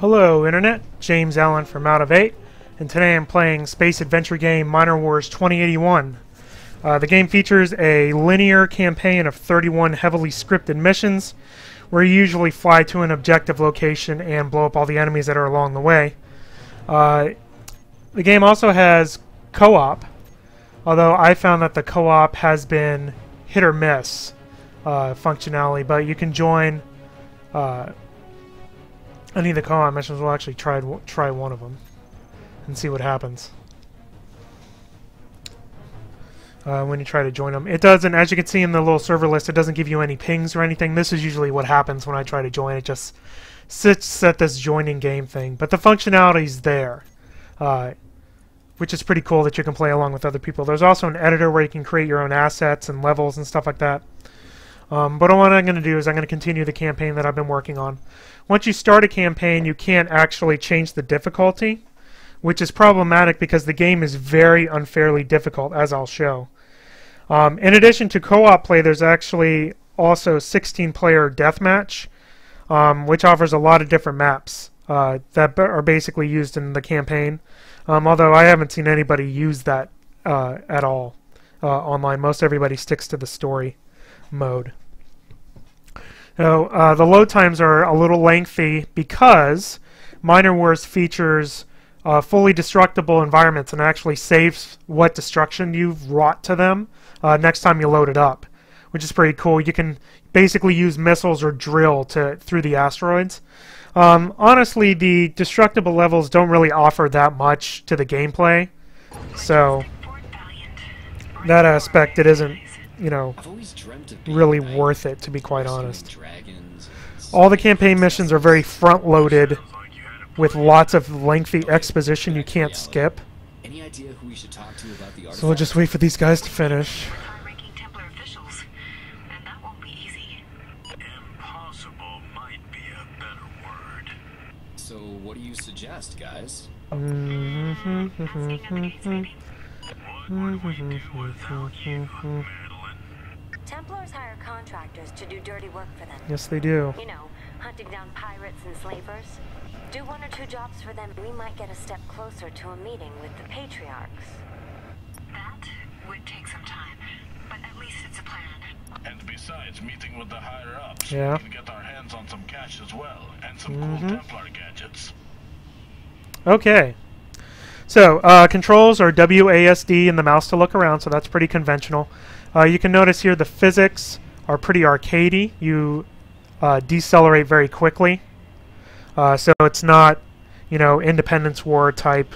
Hello Internet, James Allen from Out of 8, and today I'm playing space adventure game Minor Wars 2081. The game features a linear campaign of 31 heavily scripted missions, where you usually fly to an objective location and blow up all the enemies that are along the way. The game also has co-op, although I found that the co-op has been hit or miss functionality, but you can join any of the co-op missions. We'll actually try one of them and see what happens when you try to join them. It doesn't, as you can see in the little server list, it doesn't give you any pings or anything. This is usually what happens when I try to join. It just sits at this joining game thing, but the functionality is there, which is pretty cool that you can play along with other people. There's also an editor where you can create your own assets and levels and stuff like that. But what I'm going to do is I'm going to continue the campaign that I've been working on. Once you start a campaign, you can't actually change the difficulty, which is problematic because the game is very unfairly difficult, as I'll show. In addition to co-op play, there's actually also 16-player Deathmatch, which offers a lot of different maps that are basically used in the campaign, although I haven't seen anybody use that at all online. Most everybody sticks to the story mode. Now, the load times are a little lengthy because Minor Wars features fully destructible environments and actually saves what destruction you've wrought to them next time you load it up, which is pretty cool. You can basically use missiles or drill through the asteroids. Honestly, the destructible levels don't really offer that much to the gameplay, so that aspect, it isn't, you know, really worth it, to be quite honest. All the campaign missions are very front-loaded with lots of lengthy exposition you can't skip. So we'll just wait for these guys to finish. So what do you suggest, guys? Templars hire contractors to do dirty work for them. Yes, they do. You know, hunting down pirates and slavers. Do one or two jobs for them, we might get a step closer to a meeting with the patriarchs. That would take some time, but at least it's a plan. And besides meeting with the higher-ups, yeah, we can get our hands on some cash as well, and some cool Templar gadgets. Okay. So, controls are WASD and the mouse to look around, so that's pretty conventional. You can notice here the physics are pretty arcadey. You decelerate very quickly. So it's not, you know, Independence War type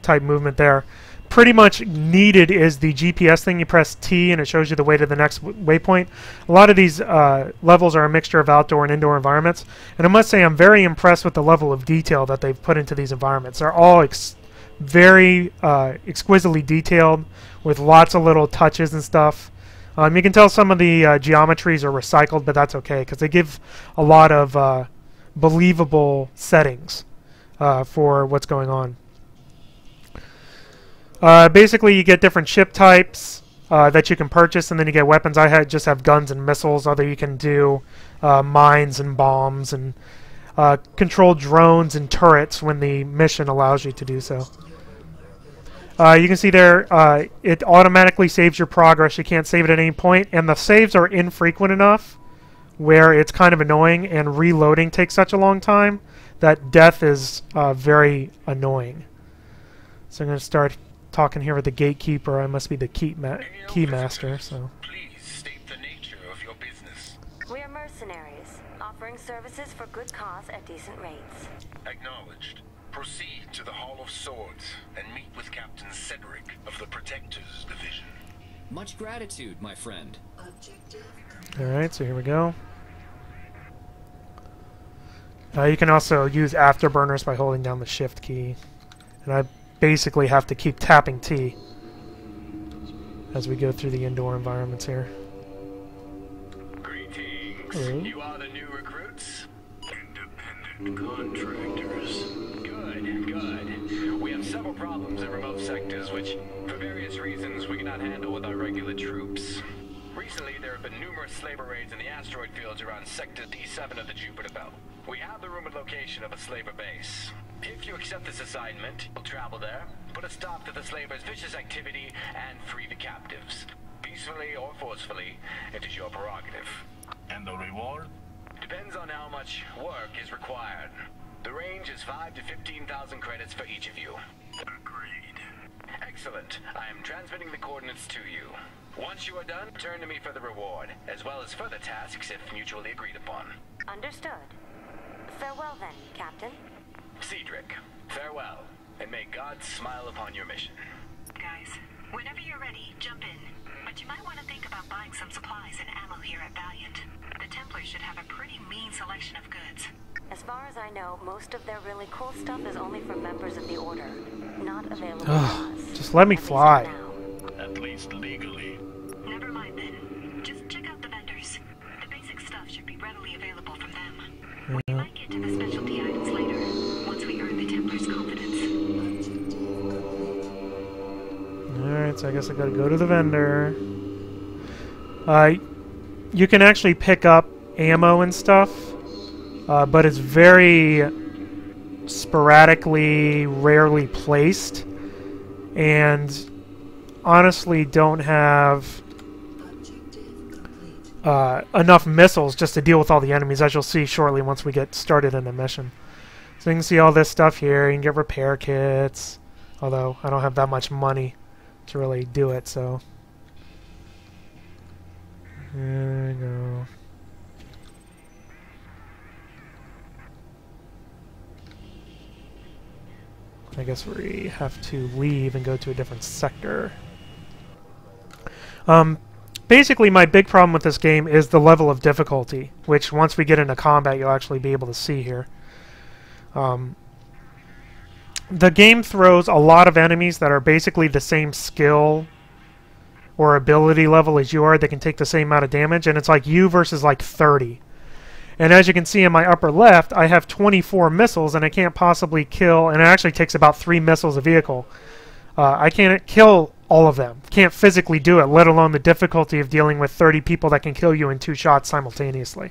movement there. Pretty much needed is the GPS thing. You press T and it shows you the way to the next waypoint. A lot of these levels are a mixture of outdoor and indoor environments. And I must say I'm very impressed with the level of detail that they've put into these environments. They're all very exquisitely detailed with lots of little touches and stuff. You can tell some of the geometries are recycled, but that's okay because they give a lot of believable settings for what's going on. Basically, you get different ship types that you can purchase, and then you get weapons. I just have guns and missiles, although you can do mines and bombs and control drones and turrets when the mission allows you to do so. You can see there it automatically saves your progress. You can't save it at any point, and the saves are infrequent enough where it's kind of annoying, and reloading takes such a long time that death is very annoying. So I'm going to start talking here with the gatekeeper. I must be the key master. So please state the nature of your business. We are mercenaries, offering services for good cause at decent rates. Acknowledged. Proceed to the Hall of Swords and meet with Captain Cedric of the Protectors Division. Much gratitude, my friend. alright, so here we go. You can also use afterburners by holding down the shift key. And I basically have to keep tapping T as we go through the indoor environments here. Greetings. Hello. You are the new recruits? Independent contractors. Good, good. We have several problems in remote sectors which, for various reasons, we cannot handle with our regular troops. Recently, there have been numerous slaver raids in the asteroid fields around Sector D7 of the Jupiter Belt. We have the rumored location of a slaver base. If you accept this assignment, you'll travel there, put a stop to the slavers' vicious activity, and free the captives. Peacefully or forcefully, it is your prerogative. And the reward? Depends on how much work is required. The range is 5 to 15,000 credits for each of you. Agreed. Excellent. I am transmitting the coordinates to you. Once you are done, turn to me for the reward, as well as further tasks if mutually agreed upon. Understood. Farewell then, Captain. Cedric, farewell, and may God smile upon your mission. Guys, whenever you're ready, jump in. But you might want to think about buying some supplies and ammo here at Valiant. The Templars should have a pretty mean selection of goods. As far as I know, most of their really cool stuff is only for members of the Order. Not available to us. Just let me At least fly. for now. At least legally. Never mind then. Just check out the vendors. The basic stuff should be readily available from them. We might get to the specialty items later, once we earn the Templars' confidence. Alright, so I guess I gotta go to the vendor. You can actually pick up ammo and stuff, but it's very sporadically, rarely placed, and honestly don't have enough missiles just to deal with all the enemies, as you'll see shortly once we get started in the mission. So you can see all this stuff here. You can get repair kits, although I don't have that much money to really do it, so there we go. I guess we have to leave and go to a different sector. Basically, my big problem with this game is the level of difficulty, which once we get into combat, you'll actually be able to see here. The game throws a lot of enemies that are basically the same skill or ability level as you are. They can take the same amount of damage, and it's like you versus like 30. And as you can see in my upper left, I have 24 missiles, and I can't possibly kill, and it actually takes about 3 missiles a vehicle. I can't kill all of them. Can't physically do it, let alone the difficulty of dealing with 30 people that can kill you in 2 shots simultaneously.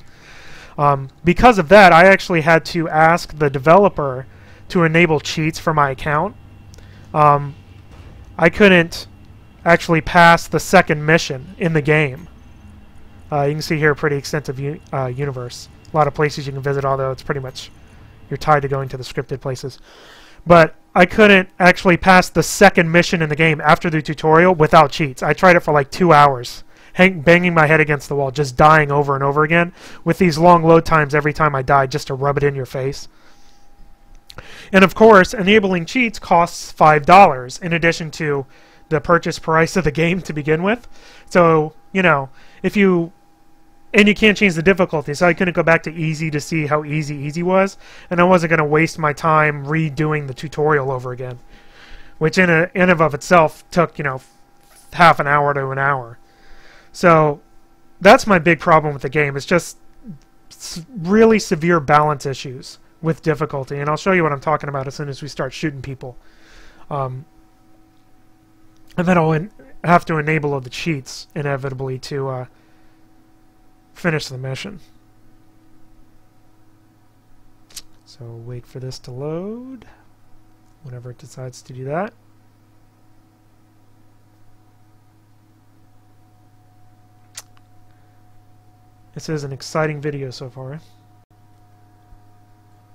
Because of that, I actually had to ask the developer to enable cheats for my account. I couldn't actually pass the second mission in the game. You can see here a pretty extensive universe. A lot of places you can visit, although it's pretty much you're tied to going to the scripted places. But I couldn't actually pass the second mission in the game after the tutorial without cheats. I tried it for like 2 hours, banging my head against the wall, just dying over and over again, with these long load times every time I died just to rub it in your face. And of course, enabling cheats costs $5 in addition to the purchase price of the game to begin with. So, you know, if you... And you can't change the difficulty, so I couldn't go back to easy to see how easy was, and I wasn't going to waste my time redoing the tutorial over again, which in and of itself took, you know, half an hour to an hour. So that's my big problem with the game. It's just really severe balance issues with difficulty, and I'll show you what I'm talking about as soon as we start shooting people. And then I'll have to enable the cheats inevitably to finish the mission. So wait for this to load whenever it decides to do that. This is an exciting video so far.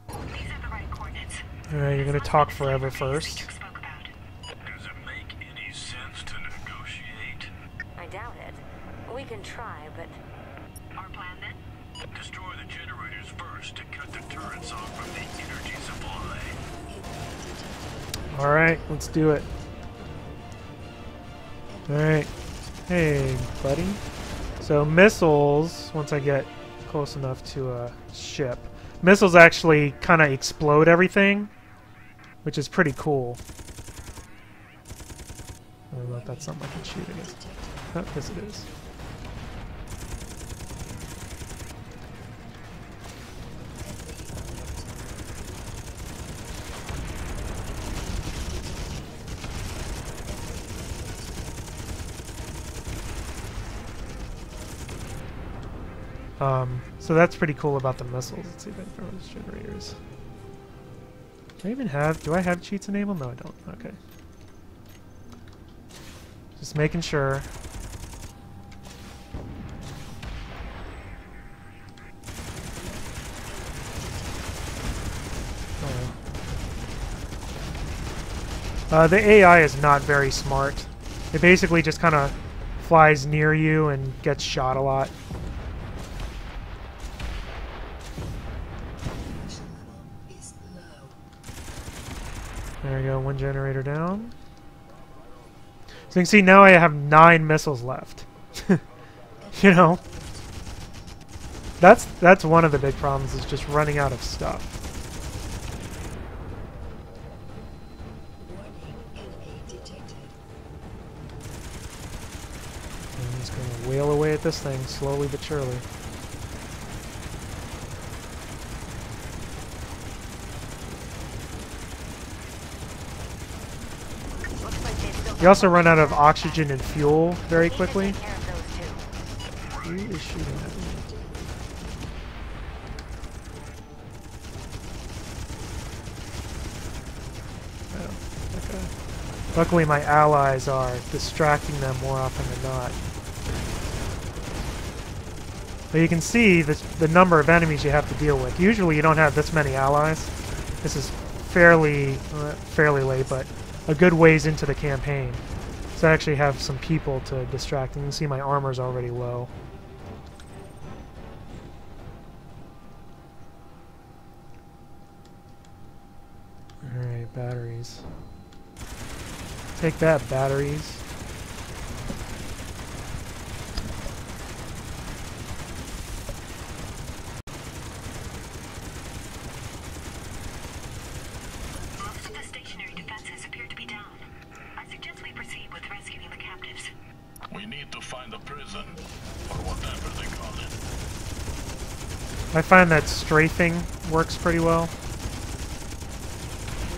These are the right coordinates. Alright, you're going to talk forever first. Does it make any sense to negotiate? I doubt it. We can try, but Our plan then? Destroy the generators first to cut the turrets off from the energy supply. Alright, let's do it. Alright. Hey, buddy. So missiles, once I get close enough to a ship, missiles actually kind of explode everything, which is pretty cool. I don't know if that's something I can shoot against. Oh, yes it is. So that's pretty cool about the missiles. Let's see if I can throw those generators. Do I even have... Do I have cheats enabled? No, I don't. Okay. Just making sure. The AI is not very smart. It basically just kind of flies near you and gets shot a lot. There we go, one generator down. So you can see now I have 9 missiles left. You know? That's one of the big problems, is just running out of stuff. I'm just going to whale away at this thing, slowly but surely. You also run out of oxygen and fuel very quickly. Who is shooting at me? Oh, okay. Luckily my allies are distracting them more often than not. But you can see the number of enemies you have to deal with. Usually you don't have this many allies. This is fairly late, but a good ways into the campaign. So I actually have some people to distract. And you can see my armor's already low. Alright, batteries. Take that, batteries. I find that strafing works pretty well.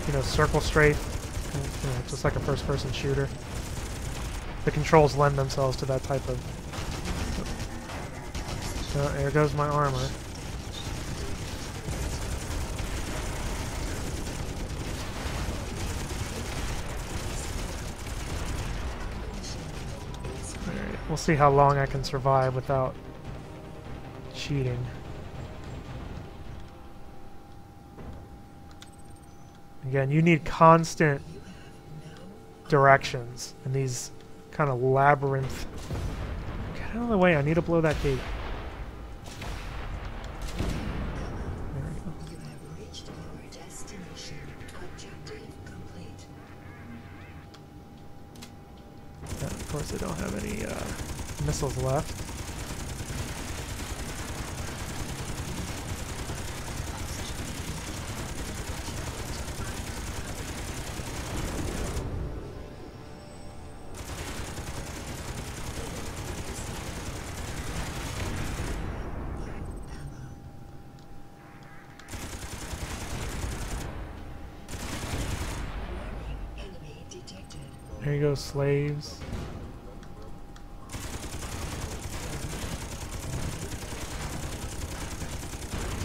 You know, circle strafe, you know, just like a first-person shooter. The controls lend themselves to that type of... Oh, there goes my armor. Alright, we'll see how long I can survive without cheating. Again, you need constant directions in these kind of labyrinth. Get out of the way, I need to blow that gate. There we go. You have reached your destination. Objective complete. Yeah, of course, I don't have any missiles left. There you go, slaves.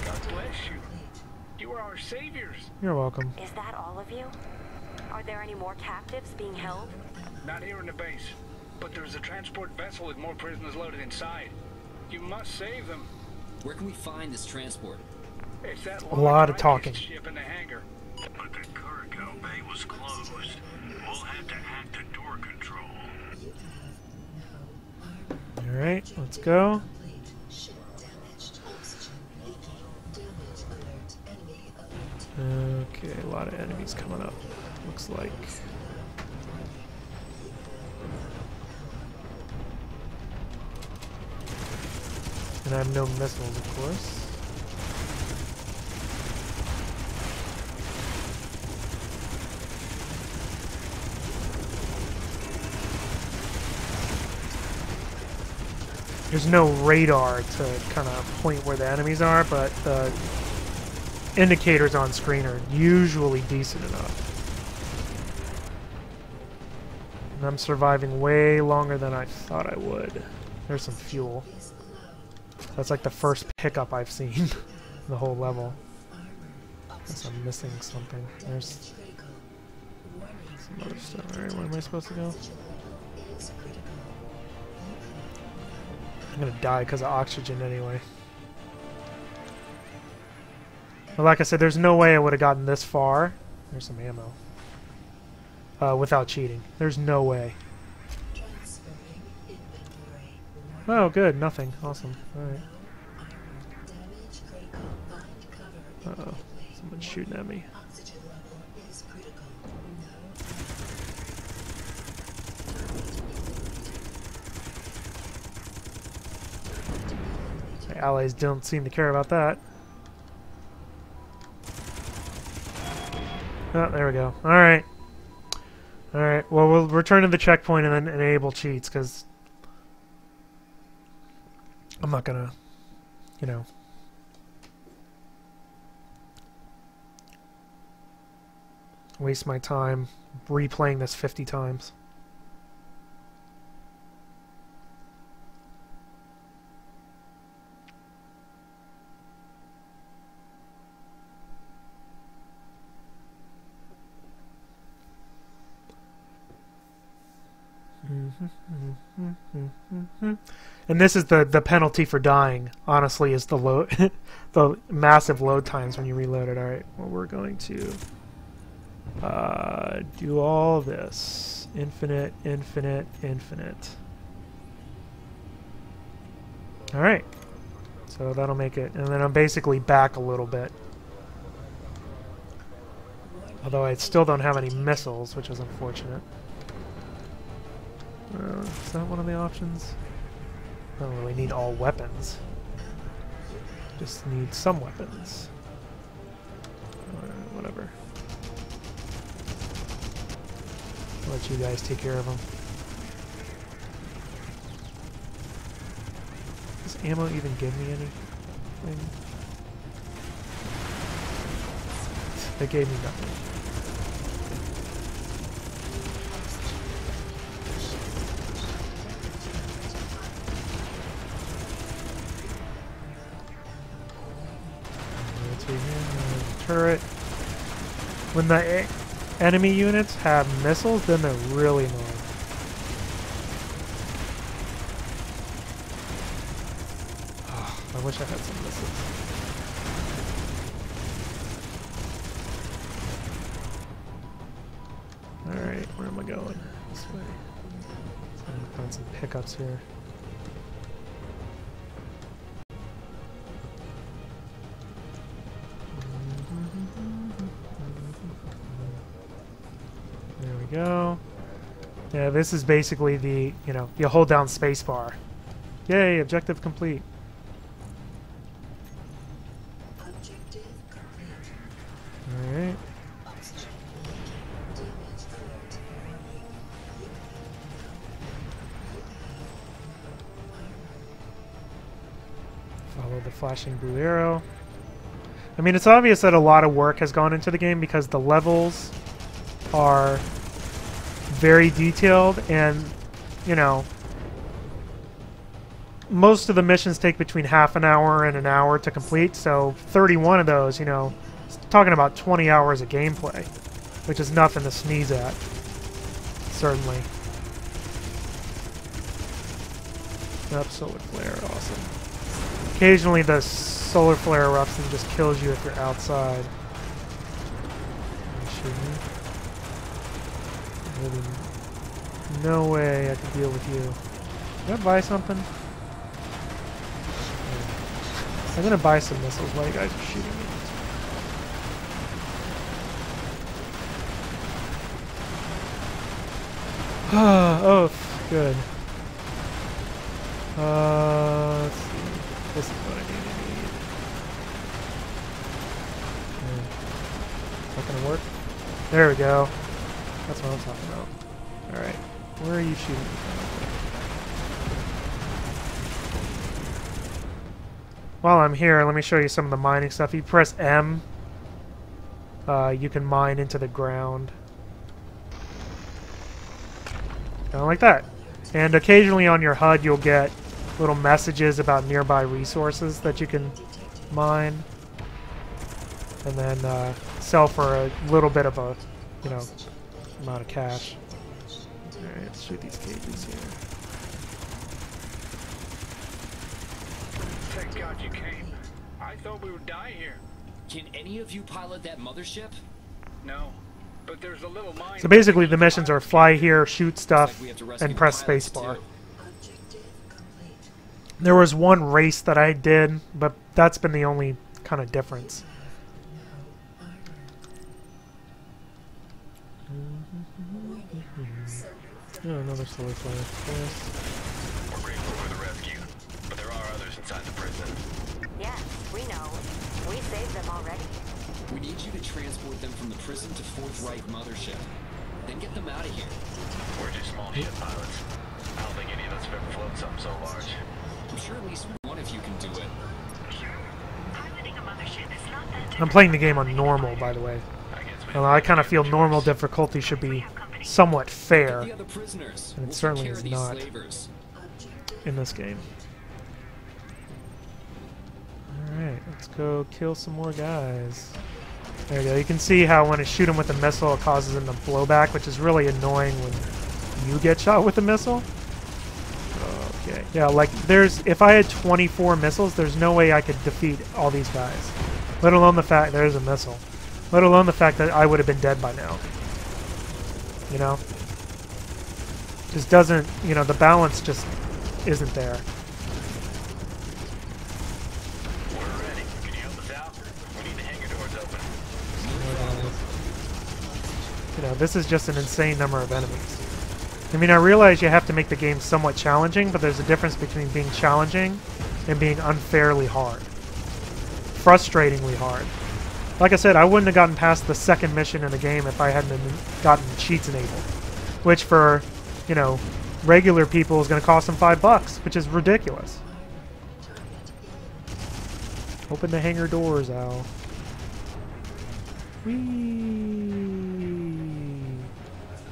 God bless you. You are our saviors. You're welcome. Is that all of you? Are there any more captives being held? Not here in the base, but there's a transport vessel with more prisoners loaded inside. You must save them. Where can we find this transport? It's that A lot of talking. ship in the hangar. But the cargo bay was closed. We'll have to hack the door control. Alright, let's go. Okay, a lot of enemies coming up, looks like. And I have no missiles, of course. There's no radar to kind of point where the enemies are, but the indicators on screen are usually decent enough. And I'm surviving way longer than I thought I would. There's some fuel. That's like the first pickup I've seen in the whole level. Guess I'm missing something. There's some other stuff. Alright, where am I supposed to go? I'm gonna die because of oxygen anyway. But like I said, there's no way I would have gotten this far. There's some ammo. Without cheating. There's no way. Oh, good. Nothing. Awesome. Alright. Uh-oh. Someone's shooting at me. My allies don't seem to care about that. Oh, there we go. Alright. Alright, well, we'll return to the checkpoint and then enable cheats, because I'm not gonna, you know, waste my time replaying this 50 times. And this is the penalty for dying, honestly, is the load the massive load times when you reload it. Alright, well, we're going to do all this. Infinite, infinite, infinite. Alright. So that'll make it. And then I'm basically back a little bit. Although I still don't have any missiles, which is unfortunate. Is that one of the options? I don't really need all weapons. Just need some weapons. Whatever. I'll let you guys take care of them. Does ammo even give me anything? They gave me nothing. Turret. When the enemy units have missiles, then they're really annoying. Oh, I wish I had some missiles. Alright, where am I going? This way. So I'm gonna find some pickups here. Go. Yeah, this is basically the, you know, you hold down spacebar. Yay, objective complete. Objective complete. Alright. Follow the flashing blue arrow. I mean, it's obvious that a lot of work has gone into the game because the levels are very detailed, and you know, most of the missions take between half an hour and an hour to complete, so 31 of those, you know, talking about 20 hours of gameplay, which is nothing to sneeze at, certainly. Yep, solar flare, awesome. Occasionally the solar flare erupts and just kills you if you're outside. No way I can deal with you. Can I buy something? I'm gonna buy some missiles while you guys are shooting me. Oh, good. Let's see. This is what I need. Is that gonna work? There we go. That's what I'm talking about. Alright. Where are you shooting me from? While I'm here, let me show you some of the mining stuff. You press M, you can mine into the ground. Kind of like that. And occasionally on your HUD you'll get little messages about nearby resources that you can mine, and then sell for a little bit of a, you know, amount of cash. All right, let's shoot these cages here. Thank God you came. I thought we would die here. Can any of you pilot that mothership? No, but there's a little mine. So basically, the missions are fly here, shoot stuff, and press spacebar. There was one race that I did, but that's been the only kind of difference. Oh, another solar flare. Yes. We're grateful for the rescue, but there are others inside the prison. Yes, we know. We saved them already. We need you to transport them from the prison to Fourth Reich Mothership. Then get them out of here. We're just small ship pilots. I don't think any of us have ever flown something so large. I'm sure at least one of you can do it. Sure. Piloting a mothership is not that I'm playing the game on normal, by the way. Although I kind of feel normal difficulty should be somewhat Get fair, the other prisoners. and We'll it take certainly care is of these not slavers. in this game. Alright, let's go kill some more guys. There you go. You can see how when I shoot them with a missile, it causes them to blow back, which is really annoying when you get shot with a missile. Okay. Yeah, like, if I had 24 missiles, there's no way I could defeat all these guys. Let alone the fact there's a missile. Let alone the fact that I would have been dead by now. You know? Just doesn't, you know, the balance just isn't there. We're ready. Can you help us out? We need the hangar doors open. You know, this is just an insane number of enemies. I mean, I realize you have to make the game somewhat challenging, but there's a difference between being challenging and being unfairly hard. Frustratingly hard. Like I said, I wouldn't have gotten past the second mission in the game if I hadn't gotten cheats enabled. Which for, you know, regular people is going to cost them $5, which is ridiculous. Open the hangar doors, Al. Whee!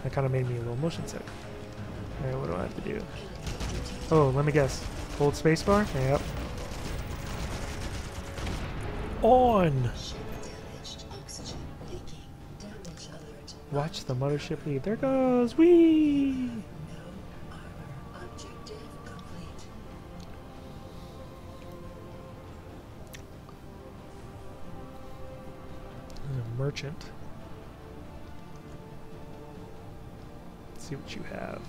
That kind of made me a little motion sick. Alright, what do I have to do? Oh, let me guess. Hold spacebar? Yep. On! Watch the mothership leave. There goes! Whee! A merchant. Let's see what you have.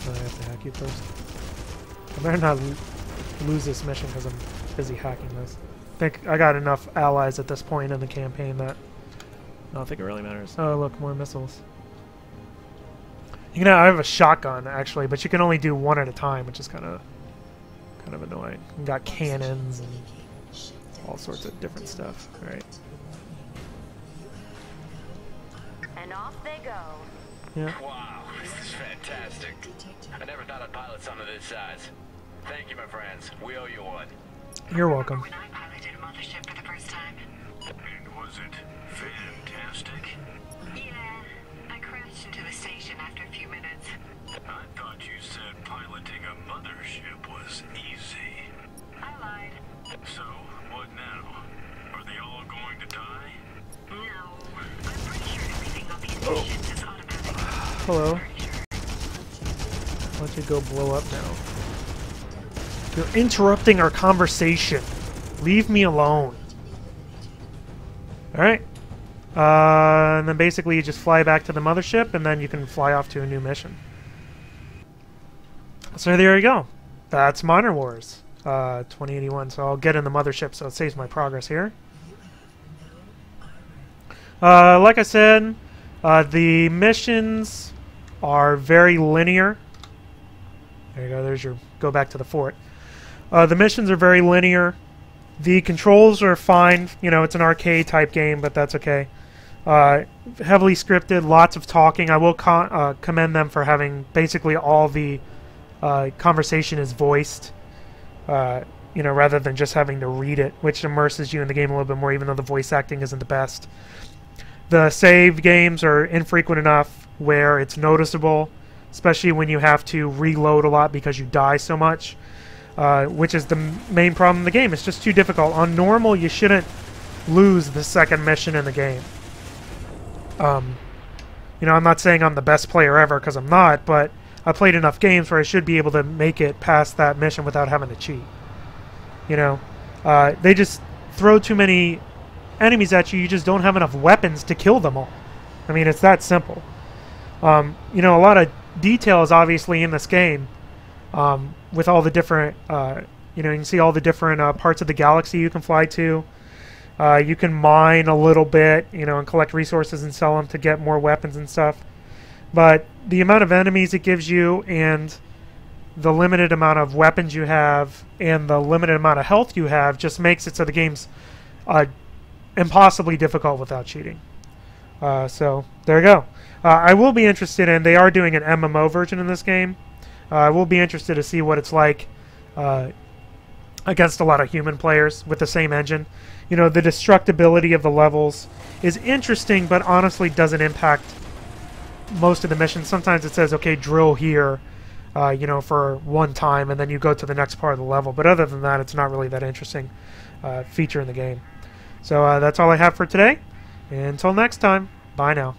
I have to hack you first. I better not lose this mission because I'm busy hacking this. I think I got enough allies at this point in the campaign that I don't think it really matters. Oh, look, more missiles. You know, I have a shotgun actually, but you can only do one at a time, which is kind of annoying. You got cannons and all sorts of different stuff. All right. And off they go. Yeah. Wow, this is fantastic. I never thought I'd pilot something this size. Thank you, my friends. We owe you one. You're welcome. when I piloted a mothership for the first time. And was it fantastic? Yeah, I crashed into the station after a few minutes. I thought you said piloting a mothership was easy. I lied. So, what now? Are they all going to die? No, I'm pretty sure everything on these stations is automatic. Hello. Why don't you go blow up now? You're interrupting our conversation. Leave me alone. Alright. And then basically you just fly back to the mothership and then you can fly off to a new mission. So there you go. That's Minor Wars 2081. So I'll get in the mothership so it saves my progress here. Like I said, the missions are very linear. There you go. There's your go back to the fort. The missions are very linear. The controls are fine. You know, it's an arcade type game, but that's okay. Heavily scripted, lots of talking. I will commend them for having basically all the conversation is voiced. You know, rather than just having to read it, which immerses you in the game a little bit more, even though the voice acting isn't the best. The save games are infrequent enough. where it's noticeable, especially when you have to reload a lot because you die so much, which is the main problem in the game. It's just too difficult. On normal, you shouldn't lose the second mission in the game. You know, I'm not saying I'm the best player ever, because I'm not, but I played enough games where I should be able to make it past that mission without having to cheat. You know, they just throw too many enemies at you. You just don't have enough weapons to kill them all. I mean, it's that simple. You know, a lot of detail is obviously in this game, with all the different, you know, you can see all the different parts of the galaxy you can fly to. You can mine a little bit, you know, and collect resources and sell them to get more weapons and stuff. But the amount of enemies it gives you, and the limited amount of weapons you have, and the limited amount of health you have, just makes it so the game's impossibly difficult without cheating. So there you go. I will be interested in, they are doing an MMO version in this game. I will be interested to see what it's like against a lot of human players with the same engine. You know, the destructibility of the levels is interesting, but honestly doesn't impact most of the missions. Sometimes it says, okay, drill here, you know, for one time, and then you go to the next part of the level. But other than that, it's not really that interesting feature in the game. So that's all I have for today. Until next time, bye now.